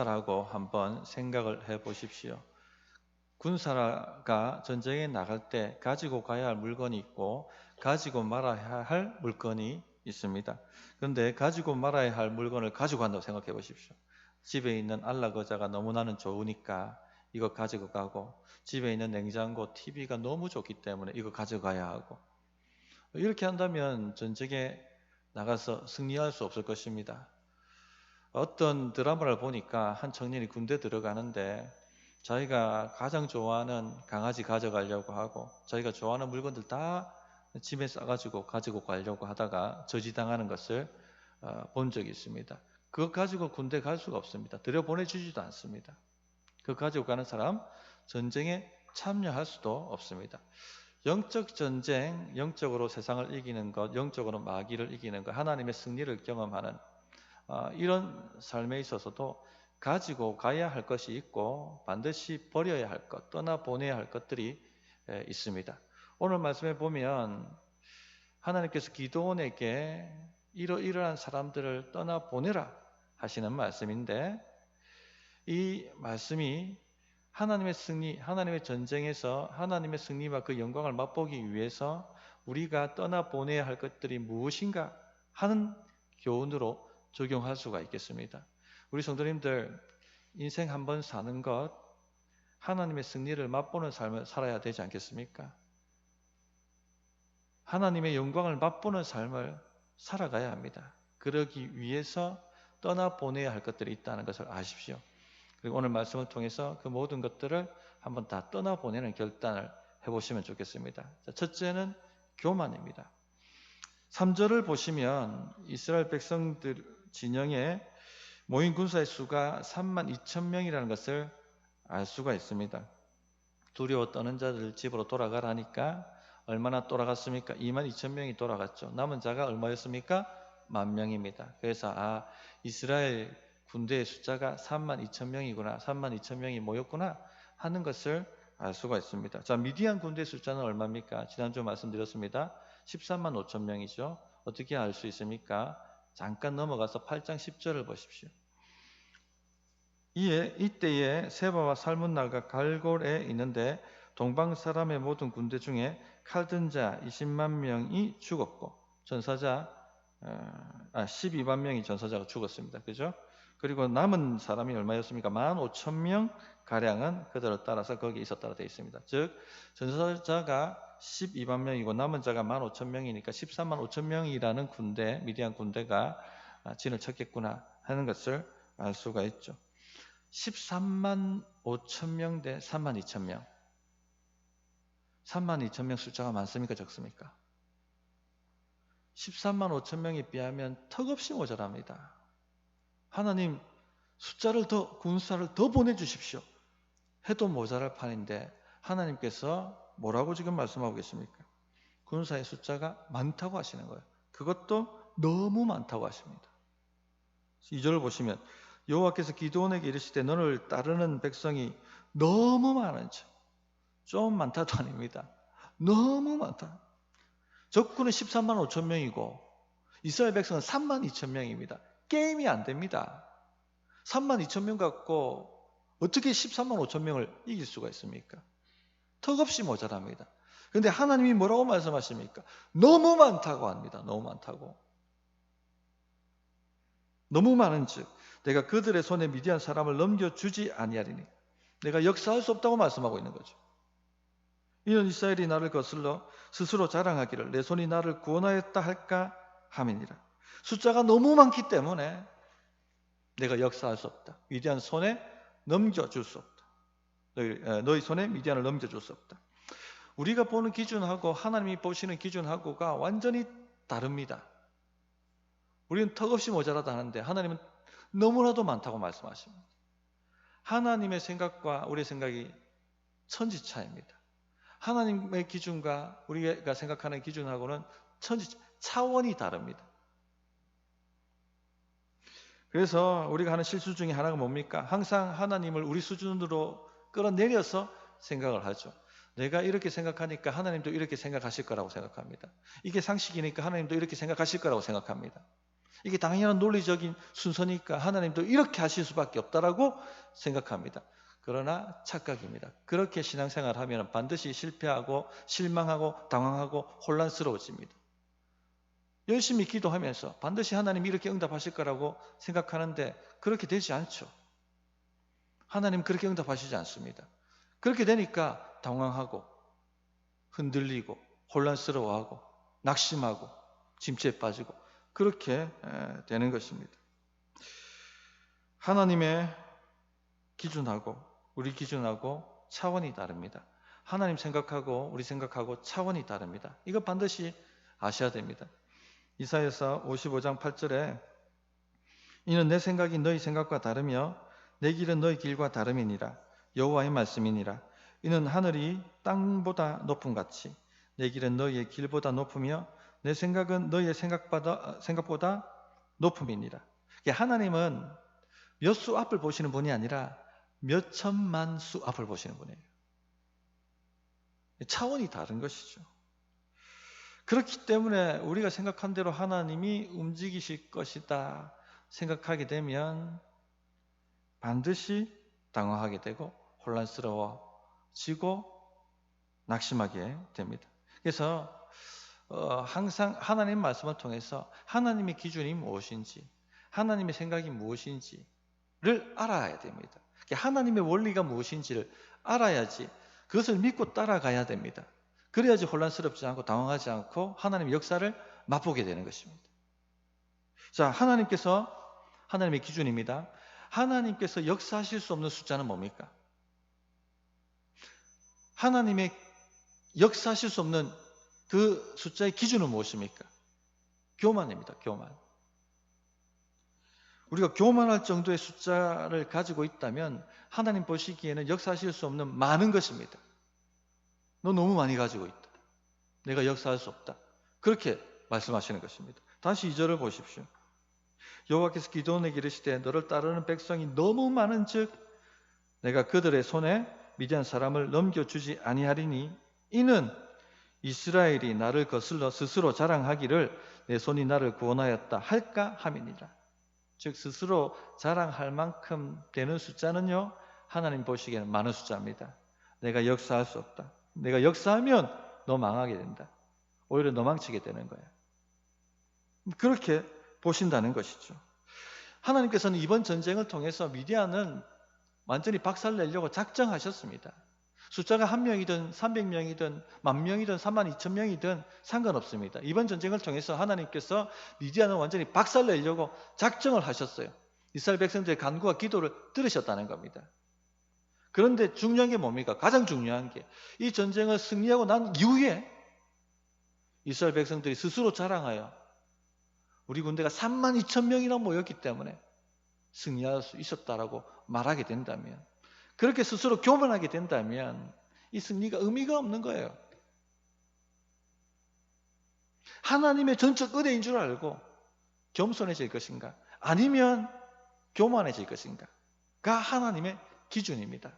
라고 한번 생각을 해 보십시오. 군사가 전쟁에 나갈 때 가지고 가야 할 물건이 있고 가지고 말아야 할 물건이 있습니다. 그런데 가지고 말아야 할 물건을 가지고 간다고 생각해 보십시오. 집에 있는 안락의자가 너무나는 좋으니까 이거 가지고 가고, 집에 있는 냉장고, TV가 너무 좋기 때문에 이거 가져가야 하고, 이렇게 한다면 전쟁에 나가서 승리할 수 없을 것입니다. 어떤 드라마를 보니까 한 청년이 군대 들어가는데 자기가 가장 좋아하는 강아지 가져가려고 하고 자기가 좋아하는 물건들 다 집에 싸가지고 가지고 가려고 하다가 저지당하는 것을 본 적이 있습니다. 그거 가지고 군대 갈 수가 없습니다. 들여보내주지도 않습니다. 그거 가지고 가는 사람 전쟁에 참여할 수도 없습니다. 영적 전쟁, 영적으로 세상을 이기는 것, 영적으로 마귀를 이기는 것, 하나님의 승리를 경험하는 이런 삶에 있어서도 가지고 가야 할 것이 있고 반드시 버려야 할 것, 떠나보내야 할 것들이 있습니다. 오늘 말씀에 보면 하나님께서 기드온에게 이러이러한 사람들을 떠나보내라 하시는 말씀인데, 이 말씀이 하나님의 승리, 하나님의 전쟁에서 하나님의 승리와 그 영광을 맛보기 위해서 우리가 떠나보내야 할 것들이 무엇인가 하는 교훈으로 적용할 수가 있겠습니다. 우리 성도님들, 인생 한 번 사는 것, 하나님의 승리를 맛보는 삶을 살아야 되지 않겠습니까? 하나님의 영광을 맛보는 삶을 살아가야 합니다. 그러기 위해서 떠나보내야 할 것들이 있다는 것을 아십시오. 그리고 오늘 말씀을 통해서 그 모든 것들을 한번 다 떠나보내는 결단을 해보시면 좋겠습니다. 첫째는 교만입니다. 3절을 보시면 이스라엘 백성들 진영에 모인 군사의 수가 32,000명이라는 것을 알 수가 있습니다. 두려워 떠는 자들 집으로 돌아가라니까 얼마나 돌아갔습니까? 22,000명이 돌아갔죠. 남은 자가 얼마였습니까? 10,000명입니다. 그래서 이스라엘 군대의 숫자가 32,000명이구나, 32,000명이 모였구나 하는 것을 알 수가 있습니다. 자, 미디안 군대 숫자는 얼마입니까? 지난주 말씀드렸습니다. 13만 5천 명이죠. 어떻게 알 수 있습니까? 잠깐 넘어가서 8장 10절을 보십시오. 이때에 세바와 살문나가 갈골에 있는데 동방 사람의 모든 군대 중에 칼든 자 20만 명이 죽었고 전사자 12만 명이 전사자가 죽었습니다. 그죠? 그리고 남은 사람이 얼마였습니까? 15,000명 가량은 그들을 따라서 거기에 있었다고 되어 있습니다. 즉 전사자가 12만 명이고 남은 자가 15,000명이니까 13만 5천 명이라는 군대, 미디안 군대가 진을 쳤겠구나 하는 것을 알 수가 있죠. 13만 5천 명 대 3만 2천 명. 3만 2천 명 숫자가 많습니까? 적습니까? 13만 5천 명에 비하면 턱없이 모자랍니다. 하나님 군사를 더 보내주십시오 해도 모자랄 판인데 하나님께서 뭐라고 지금 말씀하고 계십니까? 군사의 숫자가 많다고 하시는 거예요. 그것도 너무 많다고 하십니다. 2절을 보시면 여호와께서 기드온에게 이르시되 너를 따르는 백성이 너무 많은지, 좀 많다도 아닙니다. 너무 많다. 적군은 13만 5천 명이고 이스라엘 백성은 3만 2천 명입니다. 게임이 안 됩니다. 3만 2천 명 갖고 어떻게 13만 5천 명을 이길 수가 있습니까? 턱없이 모자랍니다. 그런데 하나님이 뭐라고 말씀하십니까? 너무 많다고 합니다. 너무 많다고. 너무 많은즉 내가 그들의 손에 미디안 사람을 넘겨주지 아니하리니, 내가 역사할 수 없다고 말씀하고 있는 거죠. 이는 이스라엘이 나를 거슬러 스스로 자랑하기를 내 손이 나를 구원하였다 할까 함이니라. 숫자가 너무 많기 때문에 내가 역사할 수 없다. 미디안 손에 넘겨줄 수 없다. 너희 손에 미디안을 넘겨줄 수 없다. 우리가 보는 기준하고 하나님이 보시는 기준하고가 완전히 다릅니다. 우리는 턱없이 모자라다 하는데 하나님은 너무나도 많다고 말씀하십니다. 하나님의 생각과 우리의 생각이 천지차입니다. 하나님의 기준과 우리가 생각하는 기준하고는 차원이 다릅니다. 그래서 우리가 하는 실수 중에 하나가 뭡니까? 항상 하나님을 우리 수준으로 끌어내려서 생각을 하죠. 내가 이렇게 생각하니까 하나님도 이렇게 생각하실 거라고 생각합니다. 이게 상식이니까 하나님도 이렇게 생각하실 거라고 생각합니다. 이게 당연한 논리적인 순서니까 하나님도 이렇게 하실 수밖에 없다라고 생각합니다. 그러나 착각입니다. 그렇게 신앙생활을 하면 반드시 실패하고 실망하고 당황하고 혼란스러워집니다. 열심히 기도하면서 반드시 하나님이 이렇게 응답하실 거라고 생각하는데 그렇게 되지 않죠. 하나님 그렇게 응답하시지 않습니다. 그렇게 되니까 당황하고 흔들리고 혼란스러워하고 낙심하고 짐치에 빠지고 그렇게 되는 것입니다. 하나님의 기준하고 우리 기준하고 차원이 다릅니다. 하나님 생각하고 우리 생각하고 차원이 다릅니다. 이거 반드시 아셔야 됩니다. 이사야서 55장 8절에 이는 내 생각이 너희 생각과 다르며 내 길은 너희 길과 다름이니라. 여호와의 말씀이니라. 이는 하늘이 땅보다 높음 같이 내 길은 너희의 길보다 높으며 내 생각은 너희의 생각보다 높음이니라. 하나님은 몇 수 앞을 보시는 분이 아니라 몇 천만 수 앞을 보시는 분이에요. 차원이 다른 것이죠. 그렇기 때문에 우리가 생각한 대로 하나님이 움직이실 것이다 생각하게 되면 반드시 당황하게 되고 혼란스러워지고 낙심하게 됩니다. 그래서 항상 하나님 말씀을 통해서 하나님의 기준이 무엇인지 하나님의 생각이 무엇인지를 알아야 됩니다. 하나님의 원리가 무엇인지를 알아야지 그것을 믿고 따라가야 됩니다. 그래야지 혼란스럽지 않고 당황하지 않고 하나님의 역사를 맛보게 되는 것입니다. 자, 하나님의 기준입니다. 하나님께서 역사하실 수 없는 숫자는 뭡니까? 하나님의 역사하실 수 없는 그 숫자의 기준은 무엇입니까? 교만입니다. 교만. 우리가 교만할 정도의 숫자를 가지고 있다면 하나님 보시기에는 역사하실 수 없는 많은 것입니다. 너 너무 많이 가지고 있다. 내가 역사할 수 없다. 그렇게 말씀하시는 것입니다. 다시 2절을 보십시오. 여호와께서 기드온에게 이르시되 너를 따르는 백성이 너무 많은즉 내가 그들의 손에 미디안 사람을 넘겨주지 아니하리니 이는 이스라엘이 나를 거슬러 스스로 자랑하기를 내 손이 나를 구원하였다 할까 함이니라. 즉 스스로 자랑할 만큼 되는 숫자는요 하나님 보시기에는 많은 숫자입니다. 내가 역사할 수 없다. 내가 역사하면 너 망하게 된다. 오히려 너 망치게 되는 거야. 그렇게 보신다는 것이죠. 하나님께서는 이번 전쟁을 통해서 미디안은 완전히 박살내려고 작정하셨습니다. 숫자가 1명이든 300명이든 10,000명이든 32,000명이든 상관없습니다. 이번 전쟁을 통해서 하나님께서 미디안을 완전히 박살내려고 작정을 하셨어요. 이스라엘 백성들의 간구와 기도를 들으셨다는 겁니다. 그런데 중요한 게 뭡니까? 가장 중요한 게 이 전쟁을 승리하고 난 이후에 이스라엘 백성들이 스스로 자랑하여 우리 군대가 32,000명이나 모였기 때문에 승리할 수 있었다라고 말하게 된다면 그렇게 스스로 교만하게 된다면 이 승리가 의미가 없는 거예요. 하나님의 전적 은혜인 줄 알고 겸손해질 것인가 아니면 교만해질 것인가가 하나님의 기준입니다.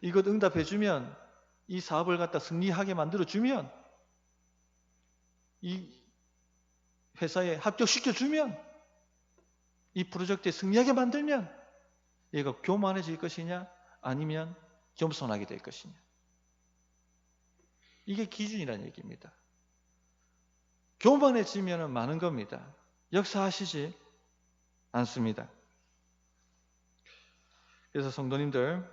이것 응답해주면 이 사업을 갖다 승리하게 만들어주면 이 회사에 합격시켜주면 이 프로젝트에 승리하게 만들면 얘가 교만해질 것이냐 아니면 겸손하게 될 것이냐 이게 기준이라는 얘기입니다. 교만해지면 많은 겁니다. 역사하시지 않습니다. 그래서 성도님들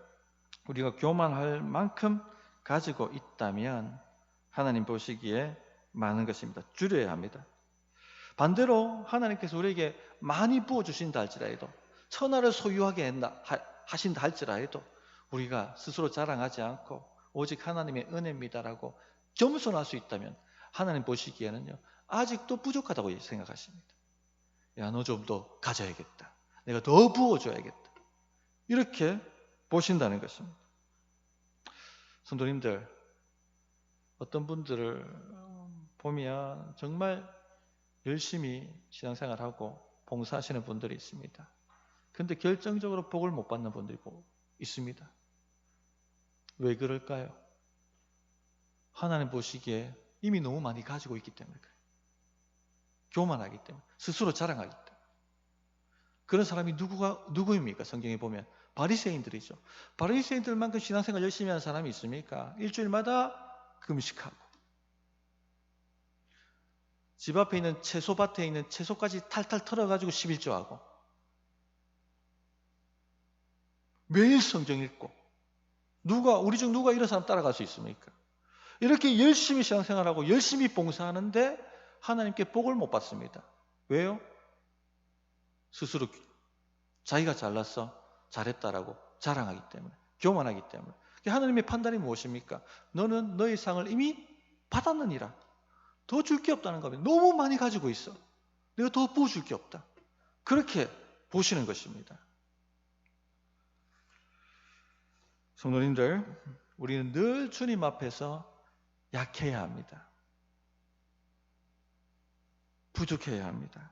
우리가 교만할 만큼 가지고 있다면 하나님 보시기에 많은 것입니다. 줄여야 합니다. 반대로 하나님께서 우리에게 많이 부어주신다 할지라도 천하를 소유하게 하신다 할지라도 우리가 스스로 자랑하지 않고 오직 하나님의 은혜입니다라고 겸손할 수 있다면 하나님 보시기에는요 아직도 부족하다고 생각하십니다. 야, 너 좀 더 가져야겠다. 내가 더 부어줘야겠다. 이렇게 보신다는 것입니다. 성도님들 어떤 분들을 보면 정말 열심히 신앙생활하고 봉사하시는 분들이 있습니다. 그런데 결정적으로 복을 못 받는 분들이 있습니다. 왜 그럴까요? 하나님 보시기에 이미 너무 많이 가지고 있기 때문에 그래요. 교만하기 때문에, 스스로 자랑하기 때문에. 그런 사람이 누구입니까? 성경에 보면 바리새인들이죠. 바리새인들만큼 신앙생활 열심히 하는 사람이 있습니까? 일주일마다 금식하고 집 앞에 있는 채소밭에 있는 채소까지 탈탈 털어가지고 11조하고 매일 성경 읽고 우리 중 누가 이런 사람 따라갈 수 있습니까? 이렇게 열심히 신앙생활하고 열심히 봉사하는데 하나님께 복을 못 받습니다. 왜요? 스스로 자기가 잘났어, 잘했다라고 자랑하기 때문에, 교만하기 때문에. 하나님의 판단이 무엇입니까? 너는 너의 상을 이미 받았느니라. 더 줄 게 없다는 겁니다. 너무 많이 가지고 있어. 내가 더 부어줄 게 없다. 그렇게 보시는 것입니다. 성도님들, 우리는 늘 주님 앞에서 약해야 합니다. 부족해야 합니다.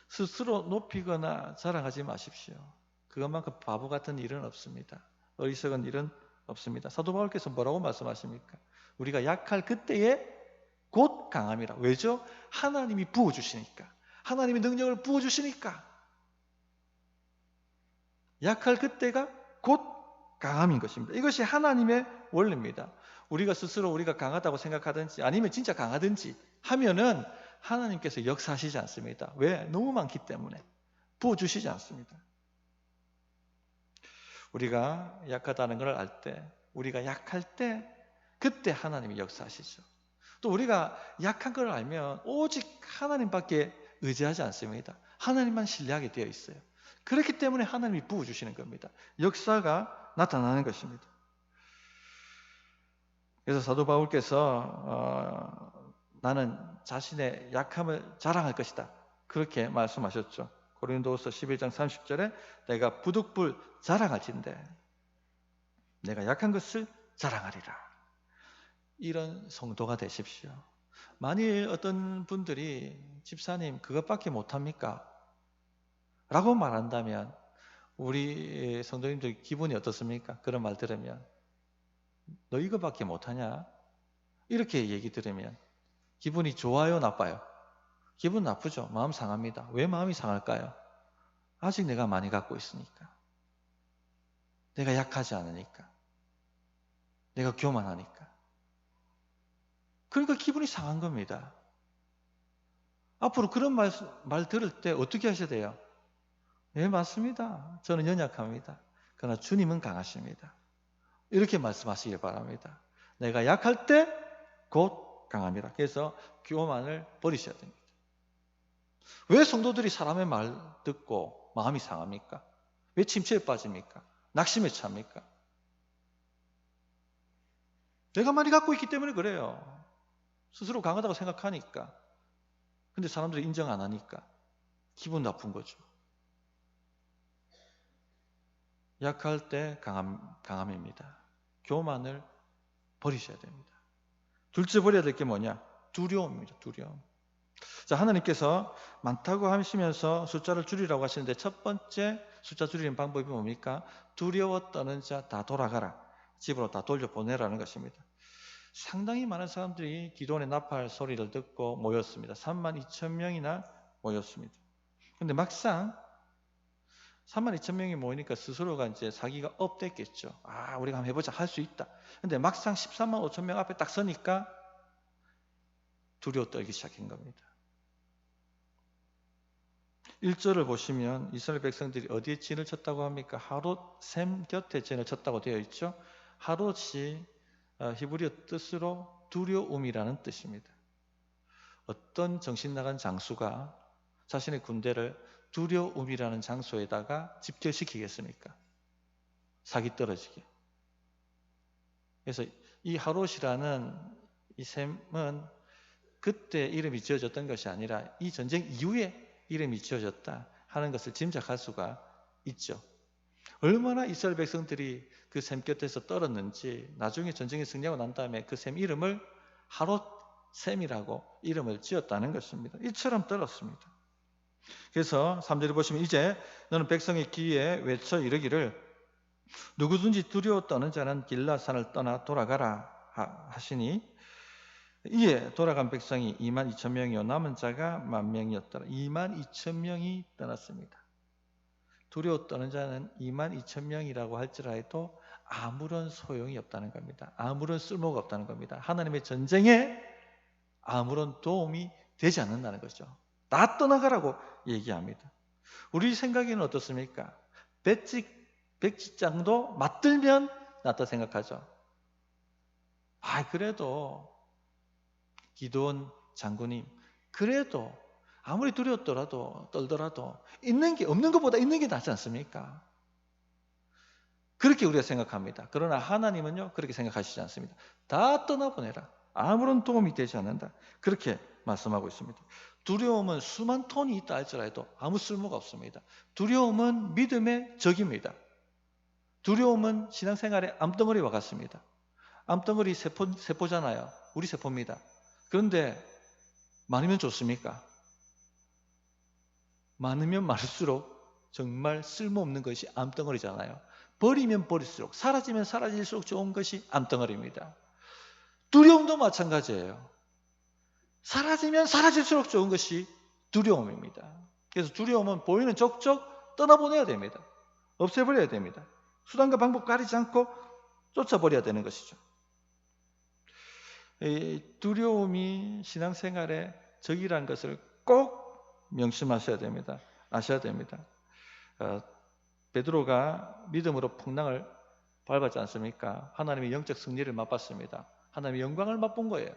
스스로 높이거나 자랑하지 마십시오. 그것만큼 바보 같은 일은 없습니다. 어리석은 일은 없습니다. 사도 바울께서 뭐라고 말씀하십니까? 우리가 약할 그때에 곧 강함이라. 왜죠? 하나님이 부어주시니까. 하나님의 능력을 부어주시니까. 약할 그때가 곧 강함인 것입니다. 이것이 하나님의 원리입니다. 우리가 스스로 우리가 강하다고 생각하든지 아니면 진짜 강하든지 하면은 하나님께서 역사하시지 않습니다. 왜? 너무 많기 때문에 부어주시지 않습니다. 우리가 약하다는 걸 알 때, 우리가 약할 때 그때 하나님이 역사하시죠. 또 우리가 약한 걸 알면 오직 하나님밖에 의지하지 않습니다. 하나님만 신뢰하게 되어 있어요. 그렇기 때문에 하나님이 부어주시는 겁니다. 역사가 나타나는 것입니다. 그래서 사도 바울께서 나는 자신의 약함을 자랑할 것이다. 그렇게 말씀하셨죠. 고린도후서 11장 30절에 내가 부득불 자랑할진대 내가 약한 것을 자랑하리라. 이런 성도가 되십시오. 만일 어떤 분들이 집사님 그것밖에 못합니까? 라고 말한다면 우리 성도님들 기분이 어떻습니까? 그런 말 들으면 너 이거밖에 못하냐? 이렇게 얘기 들으면 기분이 좋아요? 나빠요? 기분 나쁘죠. 마음 상합니다. 왜 마음이 상할까요? 아직 내가 많이 갖고 있으니까. 내가 약하지 않으니까. 내가 교만하니까. 그러니까 기분이 상한 겁니다. 앞으로 그런 말 들을 때 어떻게 하셔야 돼요? 네, 맞습니다. 저는 연약합니다. 그러나 주님은 강하십니다. 이렇게 말씀하시길 바랍니다. 내가 약할 때 곧 강합니다. 그래서 교만을 버리셔야 됩니다. 왜 성도들이 사람의 말 듣고 마음이 상합니까? 왜 침체에 빠집니까? 낙심에 찹니까? 내가 많이 갖고 있기 때문에 그래요. 스스로 강하다고 생각하니까. 근데 사람들이 인정 안 하니까 기분 나쁜 거죠. 약할 때 강함입니다. 교만을 버리셔야 됩니다. 둘째 버려야 될 게 뭐냐? 두려움입니다. 두려움. 자, 하나님께서 많다고 하시면서 숫자를 줄이라고 하시는데 첫 번째 숫자 줄이는 방법이 뭡니까? 두려워 떠는 자 다 돌아가라. 집으로 다 돌려보내라는 것입니다. 상당히 많은 사람들이 기도원의 나팔 소리를 듣고 모였습니다. 32,000명이나 모였습니다. 근데 막상 32,000명이 모이니까 스스로가 이제 자기가 업됐겠죠. 우리가 한번 해보자. 할 수 있다. 근데 막상 135,000명 앞에 딱 서니까 두려워 떨기 시작한 겁니다. 1절을 보시면 이스라엘 백성들이 어디에 진을 쳤다고 합니까? 하롯 샘 곁에 진을 쳤다고 되어 있죠. 하롯이 히브리어 뜻으로 두려움이라는 뜻입니다. 어떤 정신 나간 장수가 자신의 군대를 두려움이라는 장소에다가 집결시키겠습니까? 사기 떨어지게. 그래서 이 하롯이라는 이 샘은 그때 이름이 지어졌던 것이 아니라 이 전쟁 이후에 이름이 지어졌다 하는 것을 짐작할 수가 있죠. 얼마나 이스라엘 백성들이 그 샘 곁에서 떨었는지 나중에 전쟁이 승리하고 난 다음에 그 샘 이름을 하롯 샘이라고 이름을 지었다는 것입니다. 이처럼 떨었습니다. 그래서 3절에 보시면 이제 너는 백성의 귀에 외쳐 이르기를 누구든지 두려워 떠는 자는 길라산을 떠나 돌아가라 하시니 이에 돌아간 백성이 2만 2천 명이요 남은 자가 1만 명이었더라. 2만 2천 명이 떠났습니다. 두려워 떠는 자는 2만 2천 명이라고 할지라도 아무런 소용이 없다는 겁니다. 아무런 쓸모가 없다는 겁니다. 하나님의 전쟁에 아무런 도움이 되지 않는다는 거죠. 다 떠나가라고 얘기합니다. 우리 생각에는 어떻습니까? 백지장도 맞들면 낫다 생각하죠. 그래도 기드온 장군님, 그래도 아무리 두려웠더라도 떨더라도 있는 게 없는 것보다 있는 게 낫지 않습니까? 그렇게 우리가 생각합니다. 그러나 하나님은요 그렇게 생각하시지 않습니다. 다 떠나보내라. 아무런 도움이 되지 않는다. 그렇게 말씀하고 있습니다. 두려움은 수만 톤이 있다 할지라도 아무 쓸모가 없습니다. 두려움은 믿음의 적입니다. 두려움은 신앙생활의 암덩어리와 같습니다. 암덩어리 세포잖아요. 우리 세포입니다. 그런데 많으면 좋습니까? 많으면 많을수록 정말 쓸모없는 것이 암덩어리잖아요. 버리면 버릴수록, 사라지면 사라질수록 좋은 것이 암덩어리입니다. 두려움도 마찬가지예요. 사라지면 사라질수록 좋은 것이 두려움입니다. 그래서 두려움은 보이는 족족 떠나보내야 됩니다. 없애버려야 됩니다. 수단과 방법 가리지 않고 쫓아버려야 되는 것이죠. 이 두려움이 신앙생활의 적이라는 것을 꼭 명심하셔야 됩니다. 아셔야 됩니다. 베드로가 믿음으로 풍랑을 밟았지 않습니까? 하나님의 영적 승리를 맛봤습니다. 하나님의 영광을 맛본 거예요.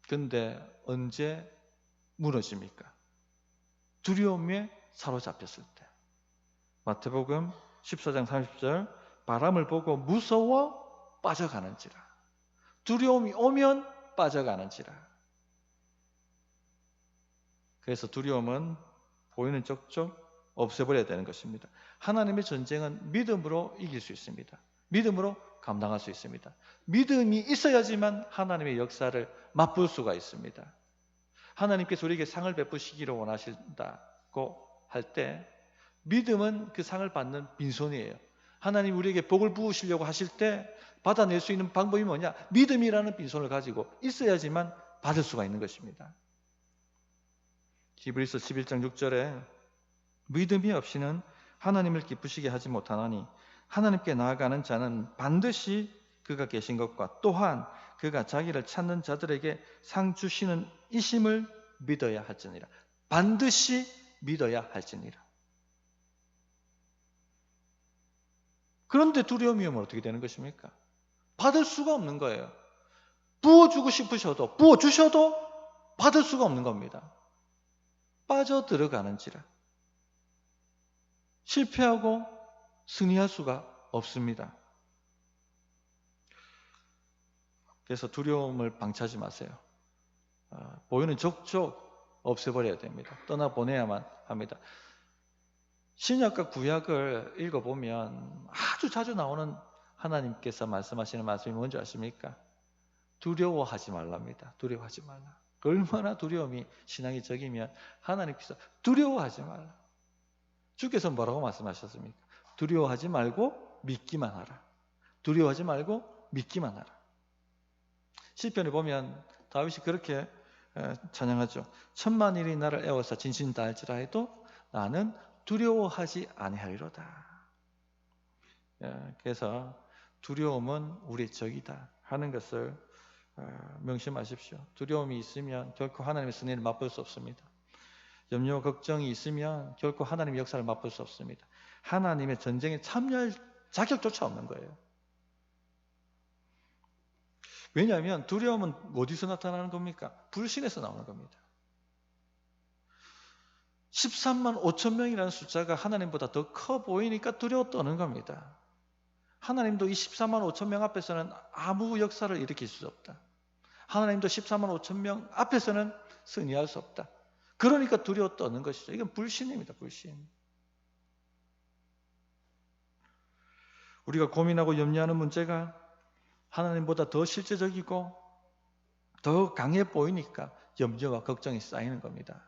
그런데 언제 무너집니까? 두려움에 사로잡혔을 때. 마태복음 14장 30절 바람을 보고 무서워 빠져가는지라. 두려움이 오면 빠져가는지라. 그래서 두려움은 보이는 족족 없애버려야 되는 것입니다. 하나님의 전쟁은 믿음으로 이길 수 있습니다. 믿음으로 감당할 수 있습니다. 믿음이 있어야지만 하나님의 역사를 맛볼 수가 있습니다. 하나님께서 우리에게 상을 베푸시기를 원하신다고 할 때 믿음은 그 상을 받는 빈손이에요. 하나님 우리에게 복을 부으시려고 하실 때 받아낼 수 있는 방법이 뭐냐? 믿음이라는 빈손을 가지고 있어야지만 받을 수가 있는 것입니다. 히브리서 11장 6절에 믿음이 없이는 하나님을 기쁘시게 하지 못하나니 하나님께 나아가는 자는 반드시 그가 계신 것과 또한 그가 자기를 찾는 자들에게 상 주시는 이심을 믿어야 할지니라. 반드시 믿어야 할지니라. 그런데 두려움이 오면 어떻게 되는 것입니까? 받을 수가 없는 거예요. 부어주고 싶으셔도 부어주셔도 받을 수가 없는 겁니다. 빠져들어가는지라. 실패하고 승리할 수가 없습니다. 그래서 두려움을 방치하지 마세요. 보이는 족족 없애버려야 됩니다. 떠나보내야만 합니다. 신약과 구약을 읽어보면 아주 자주 나오는 하나님께서 말씀하시는 말씀이 뭔지 아십니까? 두려워하지 말랍니다. 두려워하지 말라. 얼마나 두려움이 신앙이 적이면 하나님께서 두려워하지 말라. 주께서 뭐라고 말씀하셨습니까? 두려워하지 말고 믿기만 하라. 두려워하지 말고 믿기만 하라. 시편에 보면 다윗이 그렇게 찬양하죠. 천만일이 나를 애워서 진신 다할지라 해도 나는 두려워하지 아니하리로다. 그래서 두려움은 우리의 적이다 하는 것을 명심하십시오. 두려움이 있으면 결코 하나님의 승리를 맛볼 수 없습니다. 염려, 걱정이 있으면 결코 하나님의 역사를 맛볼 수 없습니다. 하나님의 전쟁에 참여할 자격조차 없는 거예요. 왜냐하면 두려움은 어디서 나타나는 겁니까? 불신에서 나오는 겁니다. 13만 5천 명이라는 숫자가 하나님보다 더 커 보이니까 두려워 떠는 겁니다. 하나님도 이 14만 5천 명 앞에서는 아무 역사를 일으킬 수 없다. 하나님도 14만 5천 명 앞에서는 승리할 수 없다. 그러니까 두려워 떠는 것이죠. 이건 불신입니다. 불신. 우리가 고민하고 염려하는 문제가 하나님보다 더 실제적이고 더 강해 보이니까 염려와 걱정이 쌓이는 겁니다.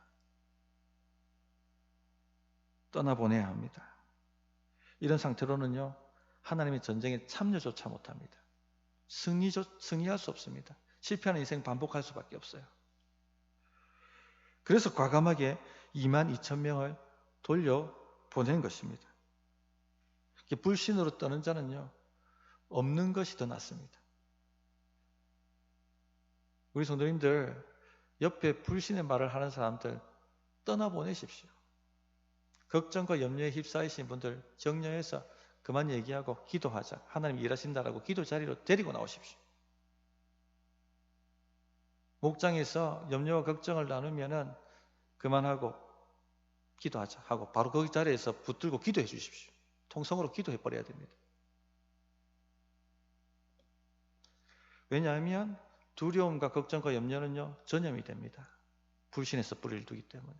떠나보내야 합니다. 이런 상태로는요, 하나님의 전쟁에 참여조차 못합니다. 승리할 수 없습니다. 실패하는 인생 반복할 수밖에 없어요. 그래서 과감하게 22,000명을 돌려보낸 것입니다. 불신으로 떠는 자는요, 없는 것이 더 낫습니다. 우리 성도님들, 옆에 불신의 말을 하는 사람들 떠나보내십시오. 걱정과 염려에 휩싸이신 분들 정리해서 그만 얘기하고 기도하자. 하나님 일하신다라고 기도 자리로 데리고 나오십시오. 목장에서 염려와 걱정을 나누면은 그만하고 기도하자 하고 바로 그 자리에서 붙들고 기도해 주십시오. 통성으로 기도해 버려야 됩니다. 왜냐하면 두려움과 걱정과 염려는요, 전염이 됩니다. 불신에서 뿌리를 두기 때문에.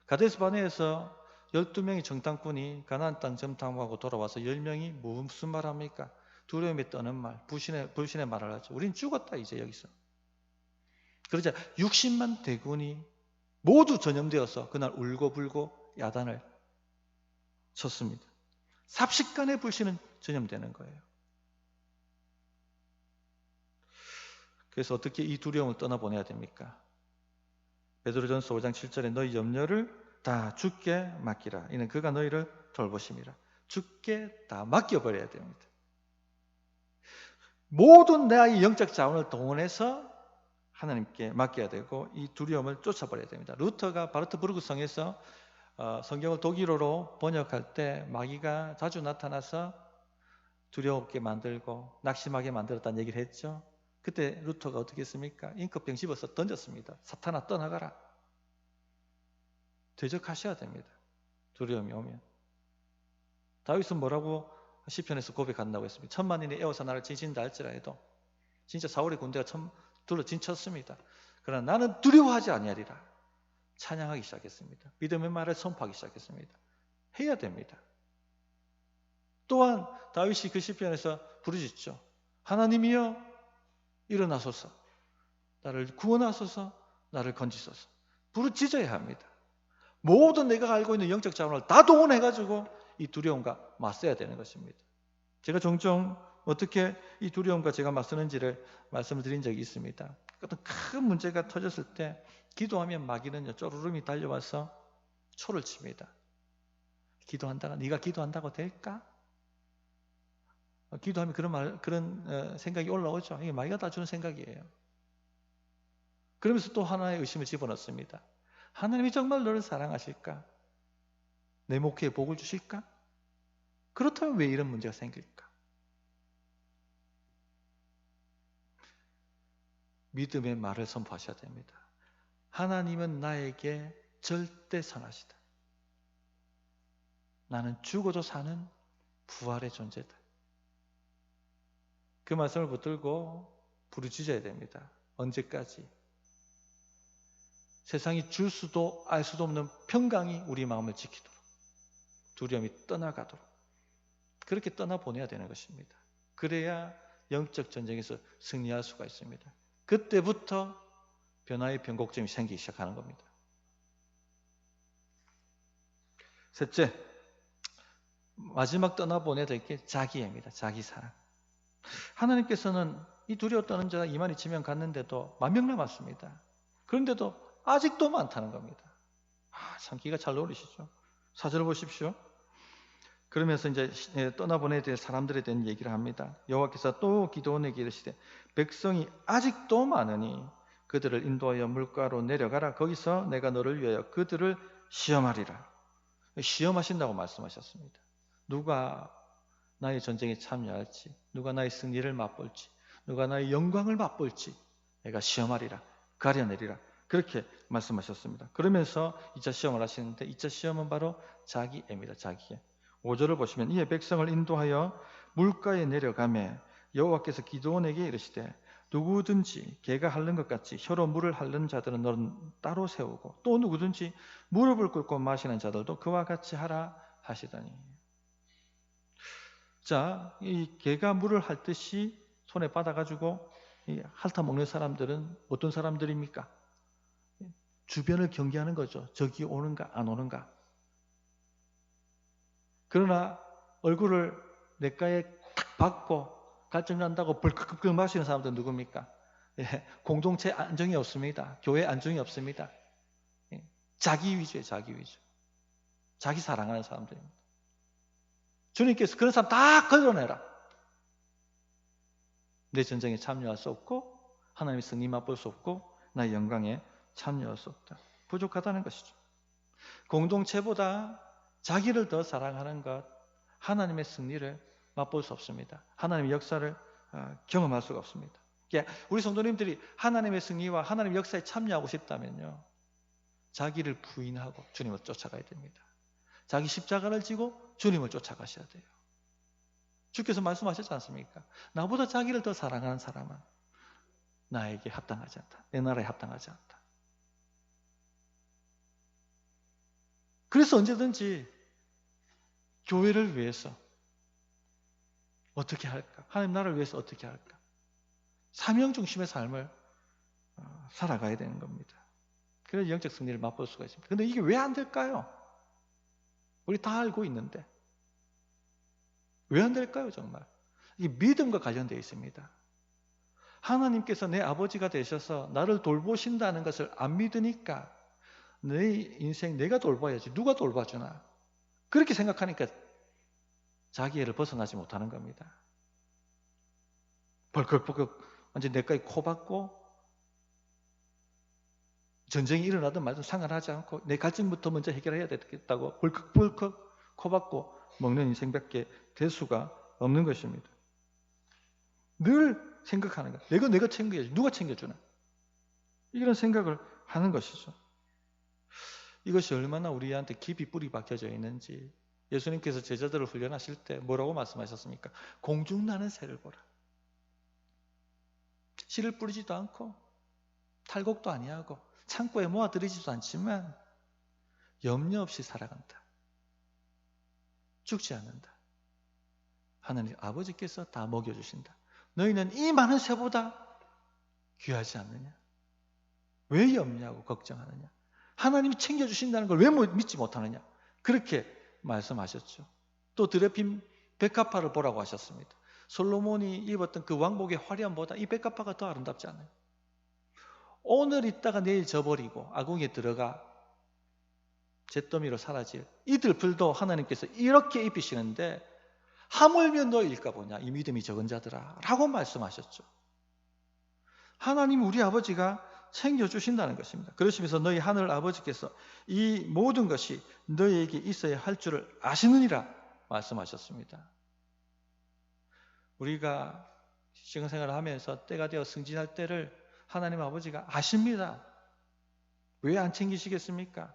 가데스 바네에서 12명의 정탐꾼이 가나안 땅 정탐하고 돌아와서 10명이 무슨 말 합니까? 두려움에 떠는 말, 불신의 말을 하죠. 우린 죽었다 이제 여기서. 그러자 60만 대군이 모두 전염되어서 그날 울고불고 야단을 쳤습니다. 삽시간에 불신은 전염되는 거예요. 그래서 어떻게 이 두려움을 떠나보내야 됩니까? 베드로전서 5장 7절에 너희 염려를 다 주께 맡기라. 이는 그가 너희를 돌보심이라. 주께 다 맡겨버려야 됩니다. 모든 나의 영적 자원을 동원해서 하나님께 맡겨야 되고 이 두려움을 쫓아버려야 됩니다. 루터가 바르트부르크 성에서 성경을 독일어로 번역할 때 마귀가 자주 나타나서 두려웠게 만들고 낙심하게 만들었다는 얘기를 했죠. 그때 루터가 어떻게 했습니까? 잉크병 집어서 던졌습니다. 사탄아 떠나가라. 대적하셔야 됩니다. 두려움이 오면. 다윗은 뭐라고 시편에서 고백한다고 했습니다. 10,000만인의 에워서 나를 지진다 할지라도 진짜 사울의 군대가 둘러 진쳤습니다. 그러나 나는 두려워하지 아니하리라. 찬양하기 시작했습니다. 믿음의 말을 선포하기 시작했습니다. 해야 됩니다. 또한 다윗이 그 시편에서 부르짖죠. 하나님이여 일어나소서. 나를 구원하소서. 나를 건지소서. 부르짖어야 합니다. 모든 내가 알고 있는 영적 자원을 다 동원해가지고 이 두려움과 맞서야 되는 것입니다. 제가 종종 어떻게 이 두려움과 제가 맞서는지를 말씀을 드린 적이 있습니다. 어떤 큰 문제가 터졌을 때 기도하면 마귀는요 쪼르름이 달려와서 초를 칩니다. 기도한다가 네가 기도한다고 될까? 기도하면 그런 생각이 올라오죠. 이게 마귀가 다 주는 생각이에요. 그러면서 또 하나의 의심을 집어넣습니다. 하나님이 정말 너를 사랑하실까? 내 목회에 복을 주실까? 그렇다면 왜 이런 문제가 생길까? 믿음의 말을 선포하셔야 됩니다. 하나님은 나에게 절대 선하시다. 나는 죽어도 사는 부활의 존재다. 그 말씀을 붙들고 부르짖어야 됩니다. 언제까지? 세상이 줄 수도 알 수도 없는 평강이 우리 마음을 지키도록, 두려움이 떠나가도록 그렇게 떠나보내야 되는 것입니다. 그래야 영적 전쟁에서 승리할 수가 있습니다. 그때부터 변화의 변곡점이 생기기 시작하는 겁니다. 셋째, 마지막 떠나보내야 될 게 자기애입니다. 자기 사랑. 하나님께서는 이 두려워 떠는 자가 22,000명 갔는데도 10,000명 남았습니다. 그런데도 아직도 많다는 겁니다. 참 기가 잘 어울리시죠? 4절 보십시오. 그러면서 이제 떠나보내야 될 사람들에 대한 얘기를 합니다. 여호와께서 또 기드온에게 이르시되 백성이 아직도 많으니 그들을 인도하여 물가로 내려가라. 거기서 내가 너를 위하여 그들을 시험하리라. 시험하신다고 말씀하셨습니다. 누가 나의 전쟁에 참여할지, 누가 나의 승리를 맛볼지, 누가 나의 영광을 맛볼지 내가 시험하리라, 가려내리라. 그렇게 말씀하셨습니다. 그러면서 2차 시험을 하시는데 2차 시험은 바로 자기애입니다. 자기애. 5절을 보시면 이에 백성을 인도하여 물가에 내려가매 여호와께서 기드온에게 이르시되 누구든지 개가 핥는 것 같이 혀로 물을 핥는 자들은 너는 따로 세우고 또 누구든지 무릎을 꿇고 마시는 자들도 그와 같이 하라 하시더니. 자, 이 개가 물을 핥듯이 손에 받아가지고 핥아 먹는 사람들은 어떤 사람들입니까? 주변을 경계하는 거죠. 저기 오는가 안 오는가. 그러나 얼굴을 냇가에 탁 박고 갈증 난다고 벌컥벌컥 마시는 사람들 누굽니까? 예, 공동체 안정이 없습니다. 교회 안정이 없습니다. 예, 자기 위주예요, 자기 위주. 자기 사랑하는 사람들입니다. 주님께서 그런 사람 다 걸어내라. 내 전쟁에 참여할 수 없고 하나님의 승리 맛볼 수 없고 나의 영광에 참여할 수 없다. 부족하다는 것이죠. 공동체보다 자기를 더 사랑하는 것, 하나님의 승리를 맛볼 수 없습니다. 하나님의 역사를 경험할 수가 없습니다. 우리 성도님들이 하나님의 승리와 하나님의 역사에 참여하고 싶다면요, 자기를 부인하고 주님을 쫓아가야 됩니다. 자기 십자가를 지고 주님을 쫓아가셔야 돼요. 주께서 말씀하셨지 않습니까? 나보다 자기를 더 사랑하는 사람은 나에게 합당하지 않다. 내 나라에 합당하지 않다. 그래서 언제든지 교회를 위해서 어떻게 할까? 하나님 나라를 위해서 어떻게 할까? 사명 중심의 삶을 살아가야 되는 겁니다. 그래서 영적 승리를 맛볼 수가 있습니다. 그런데 이게 왜 안 될까요? 우리 다 알고 있는데 왜 안 될까요, 정말? 이게 믿음과 관련되어 있습니다. 하나님께서 내 아버지가 되셔서 나를 돌보신다는 것을 안 믿으니까 내 인생 내가 돌봐야지 누가 돌봐주나 그렇게 생각하니까 자기애를 벗어나지 못하는 겁니다. 벌컥벌컥 완전 내까지 코박고 전쟁이 일어나든 말든 상관하지 않고 내 갈증부터 먼저 해결해야 되겠다고 벌컥벌컥 코박고 먹는 인생밖에 될 수가 없는 것입니다. 늘 생각하는 거야. 내가 챙겨야지. 누가 챙겨주나? 이런 생각을 하는 것이죠. 이것이 얼마나 우리한테 깊이 뿌리 박혀져 있는지 예수님께서 제자들을 훈련하실 때 뭐라고 말씀하셨습니까? 공중나는 새를 보라. 씨를 뿌리지도 않고 탈곡도 아니하고 창고에 모아들이지도 않지만 염려 없이 살아간다. 죽지 않는다. 하나님 아버지께서 다 먹여주신다. 너희는 이 많은 새보다 귀하지 않느냐? 왜 염려하고 걱정하느냐? 하나님이 챙겨주신다는 걸 왜 믿지 못하느냐? 그렇게 말씀하셨죠. 또 드레핀 백합화를 보라고 하셨습니다. 솔로몬이 입었던 그 왕복의 화려함보다 이 백합화가 더 아름답지 않아요? 오늘 있다가 내일 져버리고 아궁이에 들어가 잿더미로 사라질 이 들풀도 하나님께서 이렇게 입히시는데 하물며 너일까 보냐 이 믿음이 적은 자들아 라고 말씀하셨죠. 하나님 우리 아버지가 챙겨주신다는 것입니다. 그러시면서 너희 하늘 아버지께서 이 모든 것이 너희에게 있어야 할 줄을 아시느니라 말씀하셨습니다. 우리가 신앙생활을 하면서 때가 되어 승진할 때를 하나님 아버지가 아십니다. 왜 안 챙기시겠습니까?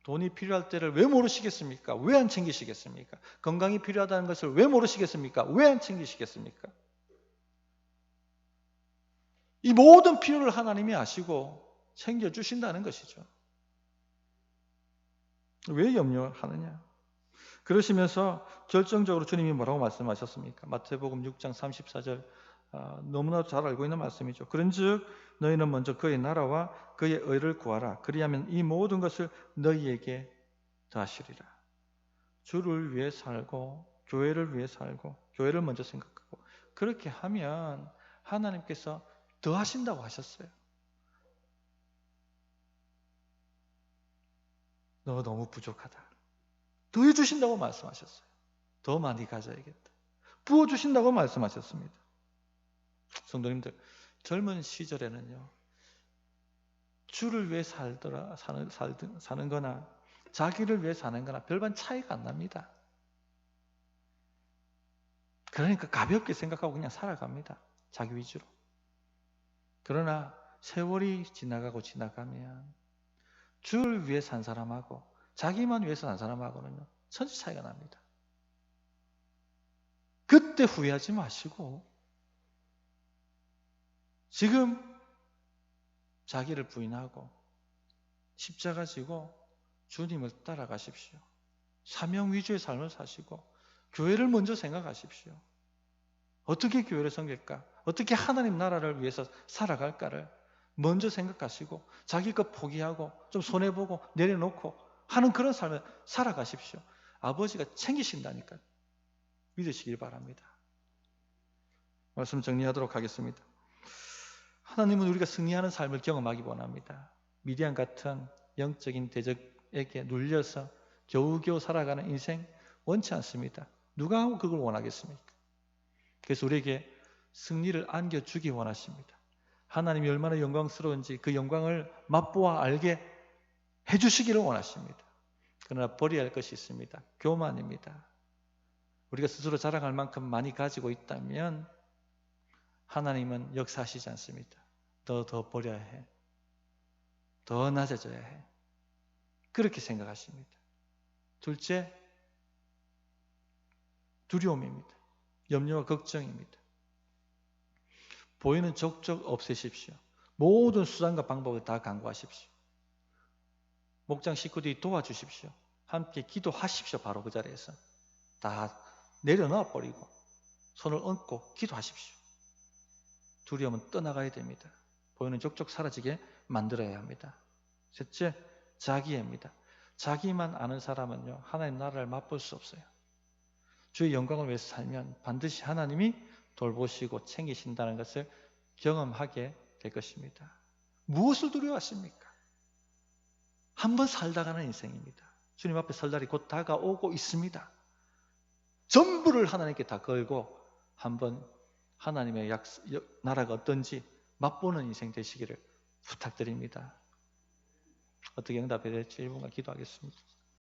돈이 필요할 때를 왜 모르시겠습니까? 왜 안 챙기시겠습니까? 건강이 필요하다는 것을 왜 모르시겠습니까? 왜 안 챙기시겠습니까? 이 모든 필요를 하나님이 아시고 챙겨주신다는 것이죠. 왜 염려하느냐? 그러시면서 결정적으로 주님이 뭐라고 말씀하셨습니까? 마태복음 6장 34절 너무나도 잘 알고 있는 말씀이죠. 그런즉 너희는 먼저 그의 나라와 그의 의를 구하라. 그리하면 이 모든 것을 너희에게 더하시리라. 주를 위해 살고 교회를 위해 살고 교회를 먼저 생각하고 그렇게 하면 하나님께서 더하신다고 하셨어요. 너 너무 부족하다. 더 해주신다고 말씀하셨어요. 더 많이 가져야겠다. 부어주신다고 말씀하셨습니다. 성도님들, 젊은 시절에는요, 주를 위해 사는 거나 자기를 위해 사는 거나 별반 차이가 안 납니다. 그러니까 가볍게 생각하고 그냥 살아갑니다. 자기 위주로. 그러나 세월이 지나가면 주를 위해 산 사람하고 자기만 위해서 산 사람하고는요, 천지 차이가 납니다. 그때 후회하지 마시고 지금 자기를 부인하고 십자가 지고 주님을 따라가십시오. 사명 위주의 삶을 사시고 교회를 먼저 생각하십시오. 어떻게 교회를 섬길까? 어떻게 하나님 나라를 위해서 살아갈까를 먼저 생각하시고 자기 것 포기하고 좀 손해보고 내려놓고 하는 그런 삶을 살아가십시오. 아버지가 챙기신다니까 믿으시길 바랍니다. 말씀 정리하도록 하겠습니다. 하나님은 우리가 승리하는 삶을 경험하기 원합니다. 미디안 같은 영적인 대적에게 눌려서 겨우겨우 살아가는 인생 원치 않습니다. 누가 그걸 원하겠습니까? 그래서 우리에게 승리를 안겨주기 원하십니다. 하나님이 얼마나 영광스러운지 그 영광을 맛보아 알게 해주시기를 원하십니다. 그러나 버려야 할 것이 있습니다. 교만입니다. 우리가 스스로 자랑할 만큼 많이 가지고 있다면 하나님은 역사하시지 않습니다. 더 버려야 해. 더 낮아져야 해. 그렇게 생각하십니다. 둘째, 두려움입니다. 염려와 걱정입니다. 보이는 족족 없애십시오. 모든 수단과 방법을 다 강구하십시오. 목장 식구들이 도와주십시오. 함께 기도하십시오. 바로 그 자리에서 다 내려놔 버리고 손을 얹고 기도하십시오. 두려움은 떠나가야 됩니다. 보이는 족족 사라지게 만들어야 합니다. 셋째, 자기애입니다. 자기만 아는 사람은요, 하나님 나라를 맛볼 수 없어요. 주의 영광을 위해서 살면 반드시 하나님이 돌보시고 챙기신다는 것을 경험하게 될 것입니다. 무엇을 두려워하십니까? 한번 살다 가는 인생입니다. 주님 앞에 설 날이 곧 다가오고 있습니다. 전부를 하나님께 다 걸고 한번 하나님의 나라가 어떤지 맛보는 인생 되시기를 부탁드립니다. 어떻게 응답해야 될지 1분간 기도하겠습니다.